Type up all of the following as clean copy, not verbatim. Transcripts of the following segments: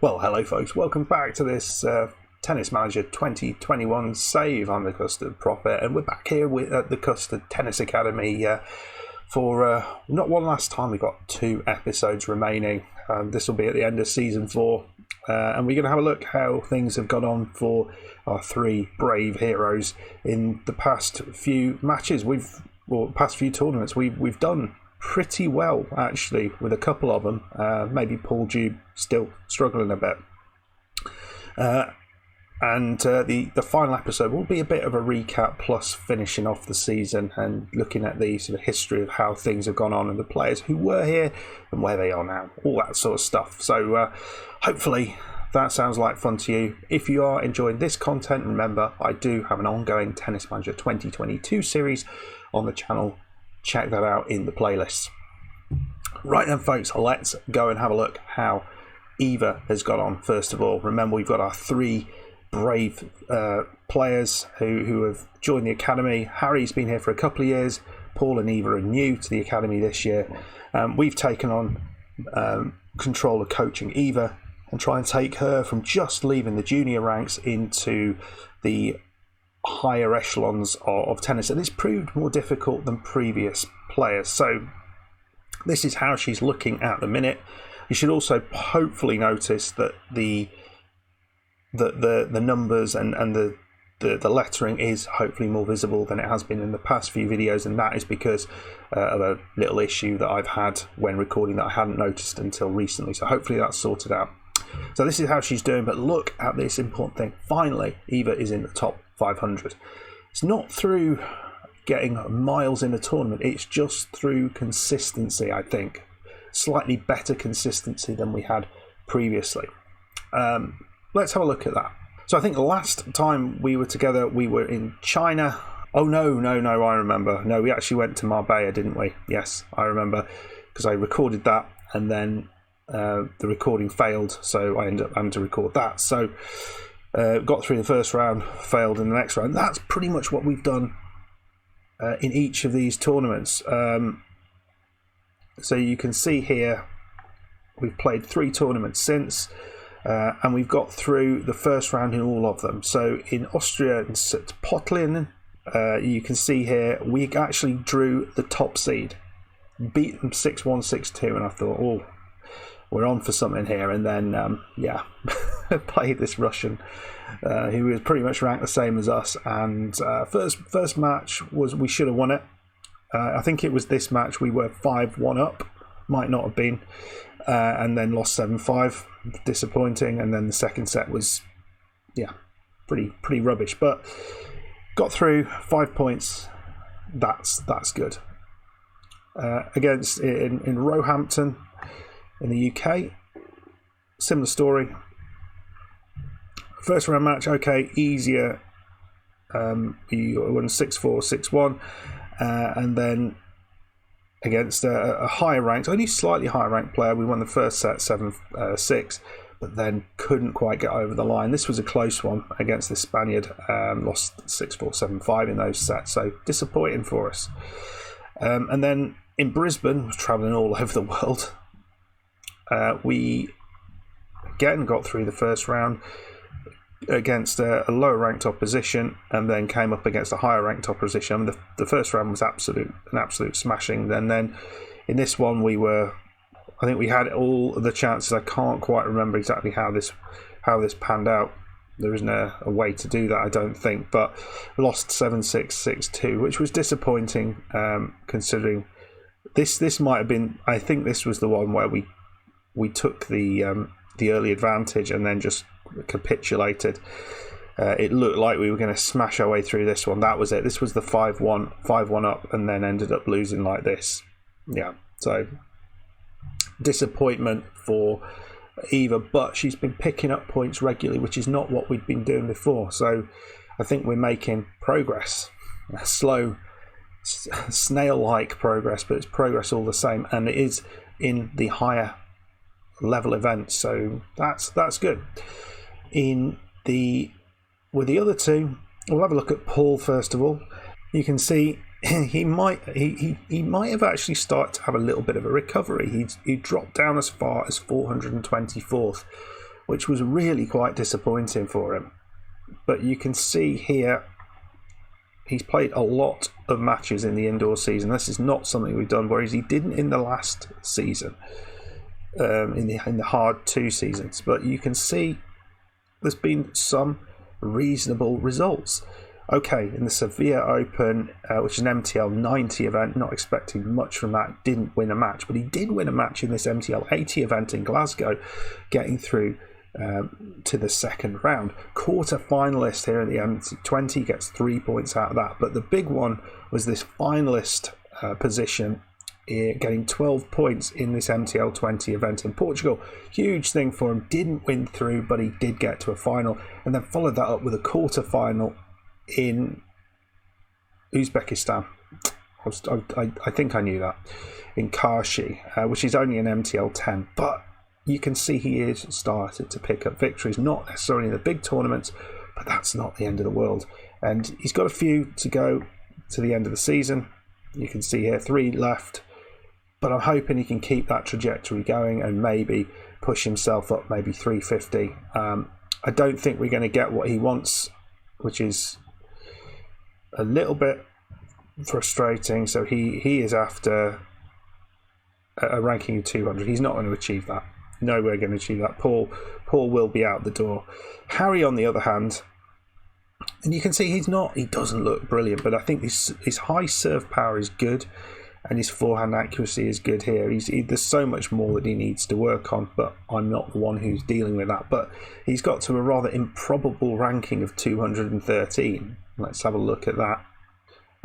Well, hello folks, welcome back to this Tennis Manager 2021 save. I'm the Custard Prophet, and we're back here at the Custard Tennis Academy for not one last time. We've got 2 episodes remaining. This will be at the end of Season 4, and we're going to have a look how things have gone on for our 3 brave heroes in the past few matches. Past few tournaments. We've done pretty well, actually, with a couple of them. Maybe Paul Dube still struggling a bit. And the final episode will be a bit of a recap, plus finishing off the season and looking at the sort of history of how things have gone on and the players who were here and where they are now, all that sort of stuff. So hopefully that sounds like fun to you. If you are enjoying this content, remember I do have an ongoing Tennis Manager 2022 series on the channel. Check that out in the playlist. Right then, folks, let's go and have a look how Eva has got on. First of all, remember we've got our 3 brave players who have joined the academy. Harry's been here for a couple of years. Paul and Eva are new to the academy this year. We've taken on control of coaching Eva and try and take her from just leaving the junior ranks into the higher echelons of tennis, and it's proved more difficult than previous players. So this is how she's looking at the minute. You should also hopefully notice that the numbers and the lettering is hopefully more visible than it has been in the past few videos, and that is because of a little issue that I've had when recording that I hadn't noticed until recently. So hopefully that's sorted out. So this is how she's doing, but look at this important thing. Finally, Eva is in the top 500. It's not through getting miles in a tournament, it's just through consistency. I think slightly better consistency than we had previously. Let's have a look at that. So I think the last time we were together, we were in China. Oh no, I remember. No, we actually went to Marbella, didn't we? Yes, I remember, because I recorded that and then the recording failed, so I ended up having to record that. So got through the first round, failed in the next round. That's pretty much what we've done in each of these tournaments. So you can see here we've played 3 tournaments since, and we've got through the first round in all of them. So in Austria and Potlin, you can see here we actually drew the top seed, beat them 6-1, 6-2, and I thought, oh, we're on for something here. And then played this Russian who was pretty much ranked the same as us, and first match was, we should have won it. I think it was this match we were 5-1 up, might not have been, and then lost 7-5, disappointing. And then the second set was pretty rubbish, but got through, 5 points. That's good. Against in Roehampton in the UK, similar story. First round match, okay, easier. We won 6-4, 6-1, and then against a higher ranked, only slightly higher ranked player, we won the first set 7-6, but then couldn't quite get over the line. This was a close one against the Spaniard. Lost 6-4, 7-5 in those sets, so disappointing for us. And then in Brisbane, was travelling all over the world. We again got through the first round against a lower ranked opposition, and then came up against a higher ranked opposition. I mean, the first round was an absolute smashing. And then in this one I think we had all the chances. I can't quite remember exactly how this panned out. There isn't a way to do that, I don't think, but lost 7-6, 6-2, which was disappointing, considering this might have been, I think this was the one where we took the early advantage and then just capitulated. It looked like we were going to smash our way through this one. That was it. This was the 5-1 up, and then ended up losing like this. Yeah, so disappointment for Eva, but she's been picking up points regularly, which is not what we'd been doing before. So I think we're making progress, slow, snail-like progress, but it's progress all the same, and it is in the higher level events, so that's good. With the other 2, we'll have a look at Paul first of all. You can see he might have actually started to have a little bit of a recovery. He dropped down as far as 424th, which was really quite disappointing for him. But you can see here, he's played a lot of matches in the indoor season. This is not something we've done, whereas he didn't in the last season, in the hard 2 seasons. But you can see there's been some reasonable results. Okay, in the Sevilla Open, which is an MTL 90 event, not expecting much from that, didn't win a match, but he did win a match in this MTL 80 event in Glasgow, getting through to the second round. Quarter finalist here in the MT20, gets 3 points out of that, but the big one was this finalist position, getting 12 points in this MTL 20 event in Portugal. Huge thing for him. Didn't win through, but he did get to a final, and then followed that up with a quarter final in Uzbekistan. I think I knew that, in Kashi, which is only an MTL 10, but you can see he is started to pick up victories, not necessarily in the big tournaments, but that's not the end of the world. And he's got a few to go to the end of the season. You can see here 3 left, but I'm hoping he can keep that trajectory going and maybe push himself up, maybe 350. I don't think we're going to get what he wants, which is a little bit frustrating. So he is after a ranking of 200. He's not going to achieve that. No, we're going to achieve that. Paul will be out the door. Harry, on the other hand, and you can see he doesn't look brilliant, but I think his high serve power is good, and his forehand accuracy is good here. There's so much more that he needs to work on, but I'm not the one who's dealing with that. But he's got to a rather improbable ranking of 213. Let's have a look at that.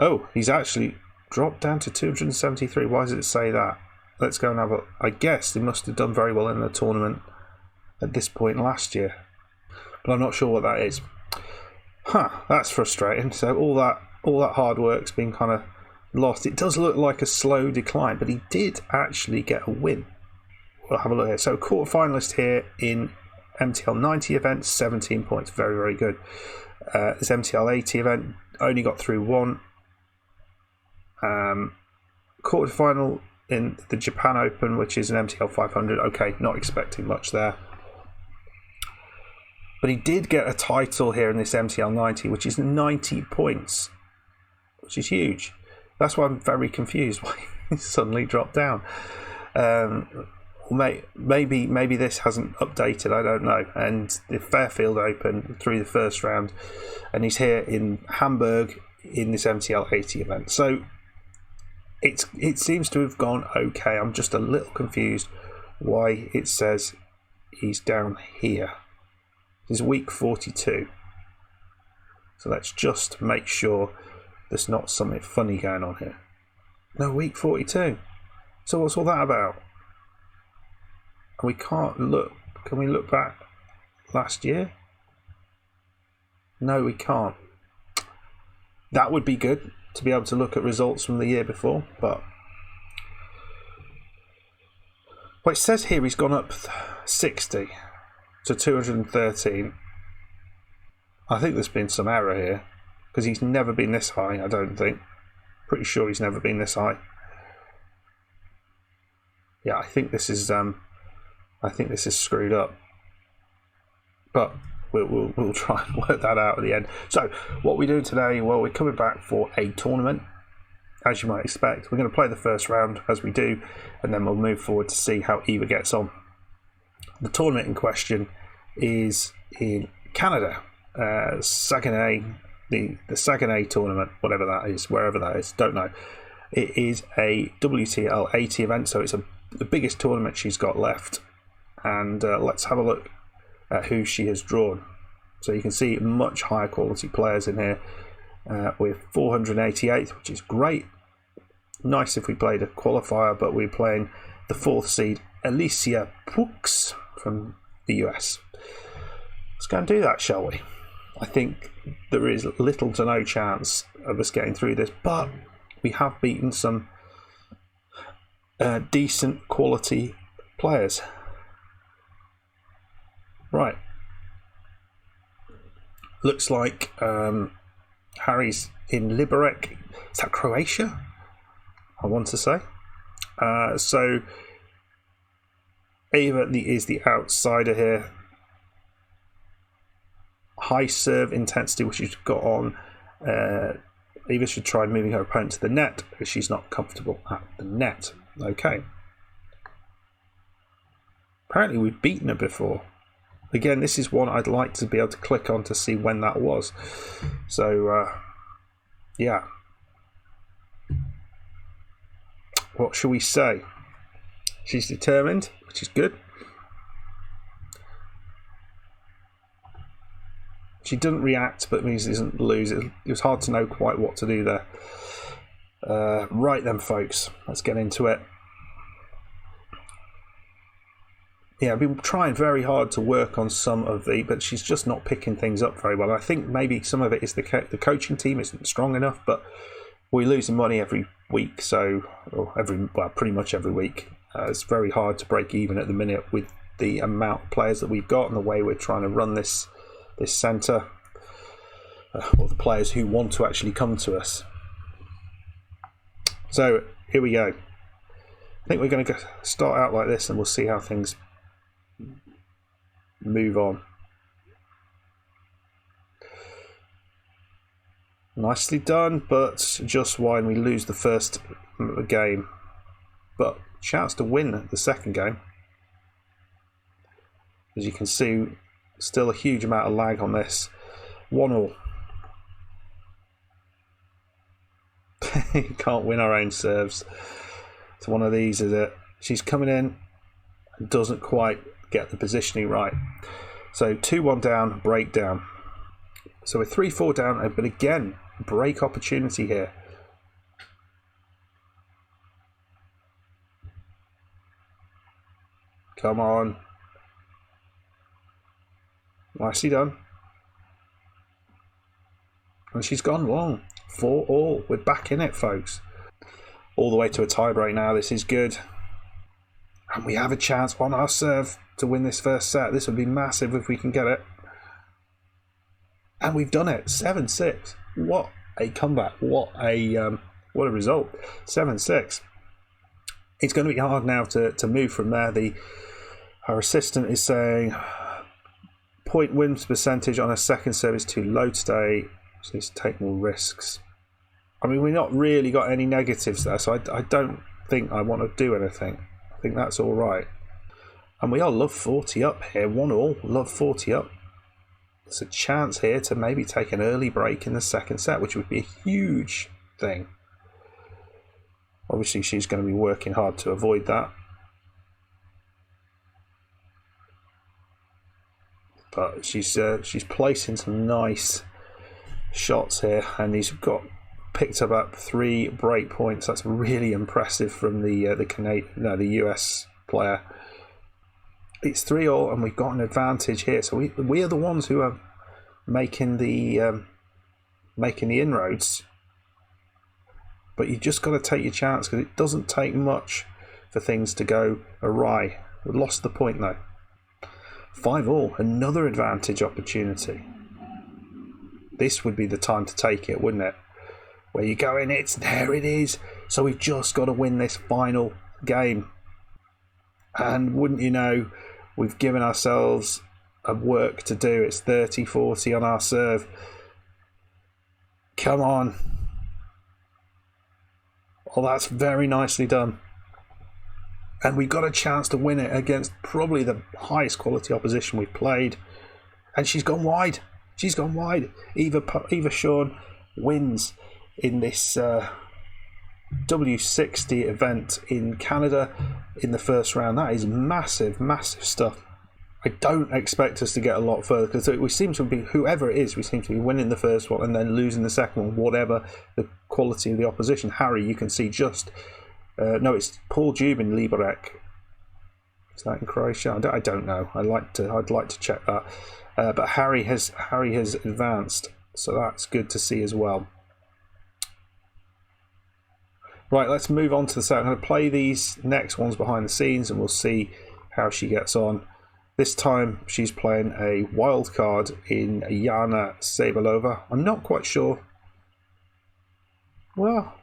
Oh, he's actually dropped down to 273. Why does it say that? Let's go and have a... I guess they must have done very well in the tournament at this point last year, but I'm not sure what that is. That's frustrating. So all that hard work's been kind of lost. It does look like a slow decline, but he did actually get a win. We'll have a look here. So quarter finalist here in MTL 90 event, 17 points, very, very good. This MTL 80 event only got through 1. Quarter final in the Japan Open, which is an MTL 500. Okay, not expecting much there. But he did get a title here in this MTL 90, which is 90 points, which is huge. That's why I'm very confused why he suddenly dropped down. Maybe this hasn't updated, I don't know. And the Fairfield Open through the first round, and he's here in Hamburg in this MTL 80 event. So it seems to have gone okay. I'm just a little confused why it says he's down here. This is week 42. So let's just make sure there's not something funny going on here. No, week 42. So what's all that about? We can't look. Can we look back last year? No, we can't. That would be good to be able to look at results from the year before, but well, it says here he's gone up 60 to 213. I think there's been some error here, because he's never been this high, I don't think. Pretty sure he's never been this high. Yeah, I think this is screwed up. But we'll try and work that out at the end. So what we do today, well, we're coming back for a tournament, as you might expect. We're going to play the first round as we do, and then we'll move forward to see how Eva gets on. The tournament in question is in Canada, Saguenay, the Saguenay tournament, whatever that is, wherever that is, don't know. It is a WTL 80 event, so it's the biggest tournament she's got left. And let's have a look at who she has drawn. So you can see much higher quality players in here. We're 488th, which is great. Nice if we played a qualifier, but we're playing the 4th seed, Alicia Brooks from the US. Let's go and do that, shall we? I think there is little to no chance of us getting through this, but we have beaten some decent quality players. Right. Looks like Harry's in Liberec. Is that Croatia? I want to say. So Eva is the outsider here. high serve intensity, which she's got on. Eva should try moving her opponent to the net because she's not comfortable at the net. Okay. Apparently we've beaten her before. Again, this is one I'd like to be able to click on to see when that was. So, yeah. What shall we say? She's determined, which is good. She doesn't react, but means she doesn't lose. It was hard to know quite what to do there. Right then, folks. Let's get into it. Yeah, I've been trying very hard to work on some of the, but she's just not picking things up very well. I think maybe some of it is the coaching team isn't strong enough, but we're losing money every week, pretty much every week. It's very hard to break even at the minute with the amount of players that we've got and the way we're trying to run this centre, or the players who want to actually come to us. So here we go. I think we're going to start out like this and we'll see how things move on. Nicely done, but just when we lose the first game. But chance to win the second game. As you can see, still a huge amount of lag on this. 1-1. Can't win our own serves. It's one of these, is it? She's coming in and doesn't quite get the positioning right. So 2-1 down, break down. So we're 3-4 down, but again, break opportunity here. Come on. Nicely done. And she's gone long. 4-4. We're back in it, folks. All the way to a tie break now. This is good. And we have a chance on our serve to win this first set. This would be massive if we can get it. And we've done it. 7-6. What a comeback. What a result. 7-6. It's going to be hard now to move from there. Our assistant is saying point wins percentage on a second serve is too low today. So needs to take more risks. I mean, we've not really got any negatives there, so I don't think I want to do anything. I think that's all right. And we are love 40 up here. 1-1, love 40 up. There's a chance here to maybe take an early break in the second set, which would be a huge thing. Obviously, she's going to be working hard to avoid that. But she's placing some nice shots here, and he's picked up 3 break points. That's really impressive from the US player. It's 3-3, and we've got an advantage here. So we are the ones who are making the inroads. But you just got to take your chance, because it doesn't take much for things to go awry. We lost the point though. 5-5, another advantage opportunity. This would be the time to take it, wouldn't it? Where you go in, there it is. So we've just got to win this final game. And wouldn't you know, we've given ourselves a work to do. It's 30-40 on our serve. Come on. Oh, that's very nicely done. And we've got a chance to win it against probably the highest quality opposition we've played. And she's gone wide. She's gone wide. Eva Shaun wins in this W60 event in Canada in the first round. That is massive, massive stuff. I don't expect us to get a lot further, because we seem to be, whoever it is, we seem to be winning the first one and then losing the second one, whatever the quality of the opposition. Harry, you can see just... no, it's Paul Jubin Liberec. Is that in Croatia? I don't know. I'd like to check that. But Harry has advanced, so that's good to see as well. Right, let's move on to the set. I'm going to play these next ones behind the scenes, and we'll see how she gets on. This time she's playing a wild card in Yana Sabalova. I'm not quite sure. Well,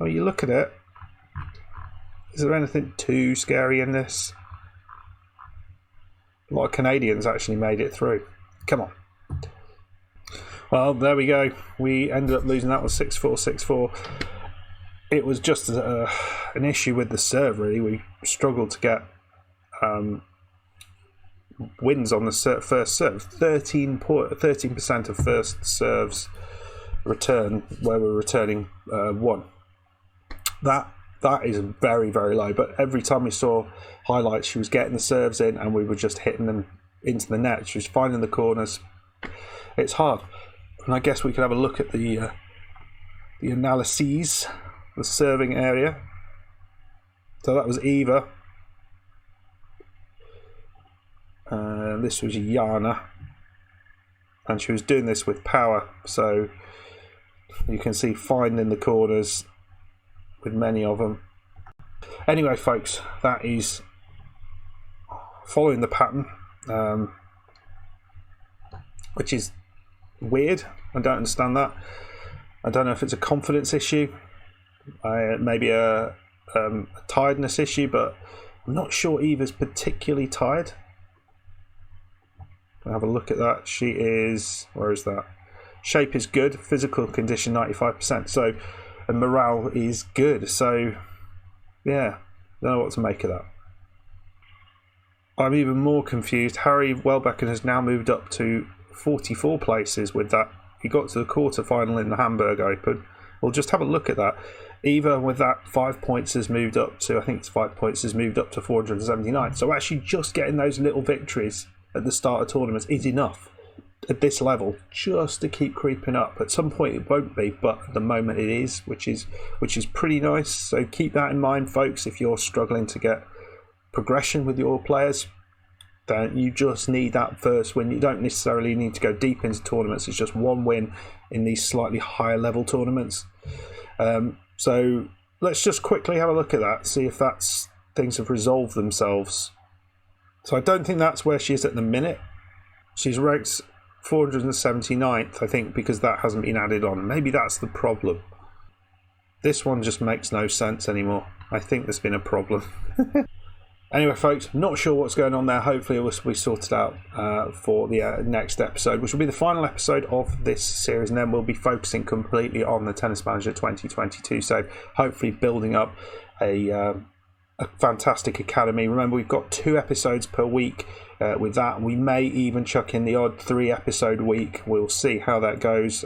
you look at it. Is there anything too scary in this? A lot of Canadians actually made it through. Come on. Well, there we go. We ended up losing that one 6-4, 6-4. It was just an issue with the serve, really. We struggled to get wins on the first serve. 13% of first serves return, where we're returning one. That is very, very low. But every time we saw highlights, she was getting the serves in and we were just hitting them into the net. She was finding the corners. It's hard. And I guess we could have a look at the analyses, the serving area. So that was Eva. This was Jana. And she was doing this with power. So you can see finding the corners with many of them. Anyway, folks, that is following the pattern, which is weird. I don't understand that. I don't know if it's a confidence issue, maybe a tiredness issue, but I'm not sure Eva's particularly tired. I'll have a look at that. She is, where is that? Shape is good, physical condition 95%, so, and morale is good, so yeah, don't know what to make of that. I'm even more confused. Harry Welbecken has now moved up to 44 places with that. He got to the quarter-final in the Hamburg Open. We'll just have a look at that. Eva, with that 5 points, has moved up to, I think it's 5 points, has moved up to 479. So actually just getting those little victories at the start of tournaments is enough at this level just to keep creeping up. At some point it won't be, but at the moment it is, which is pretty nice. So keep that in mind, folks. If you're struggling to get progression with your players, then you just need that first win. You don't necessarily need to go deep into tournaments. It's just one win in these slightly higher level tournaments. So let's just quickly have a look at that, see if that's things have resolved themselves. So I don't think that's where she is at the minute. She's ranked 479th, I think, because that hasn't been added on. Maybe that's the problem. This one just makes no sense anymore. I think there's been a problem. Anyway, folks, not sure what's going on there. Hopefully it will be sorted out for the next episode, which will be the final episode of this series, and then we'll be focusing completely on the Tennis Manager 2022. So hopefully building up a fantastic academy. Remember, we've got 2 episodes per week with that. We may even chuck in the odd 3-episode week. We'll see how that goes.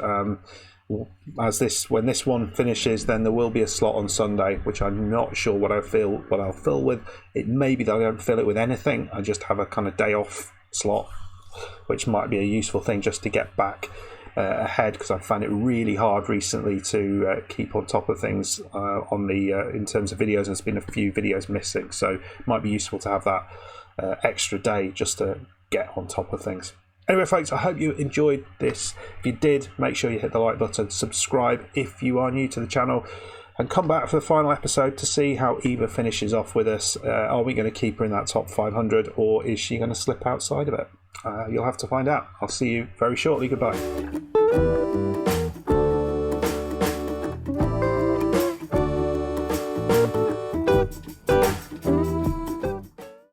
When this one finishes, then there will be a slot on Sunday, which I'm not sure what I'll fill with. It may be that I don't fill it with anything. I just have a kind of day off slot, which might be a useful thing just to get back ahead, because I found it really hard recently to keep on top of things on the in terms of videos. There's been a few videos missing, so it might be useful to have that extra day just to get on top of things. Anyway, folks, I hope you enjoyed this. If you did, make sure you hit the like button, subscribe if you are new to the channel, and come back for the final episode to see how Eva finishes off with us. Are we going to keep her in that top 500, or is she going to slip outside of it? You'll have to find out. I'll see you very shortly. Goodbye.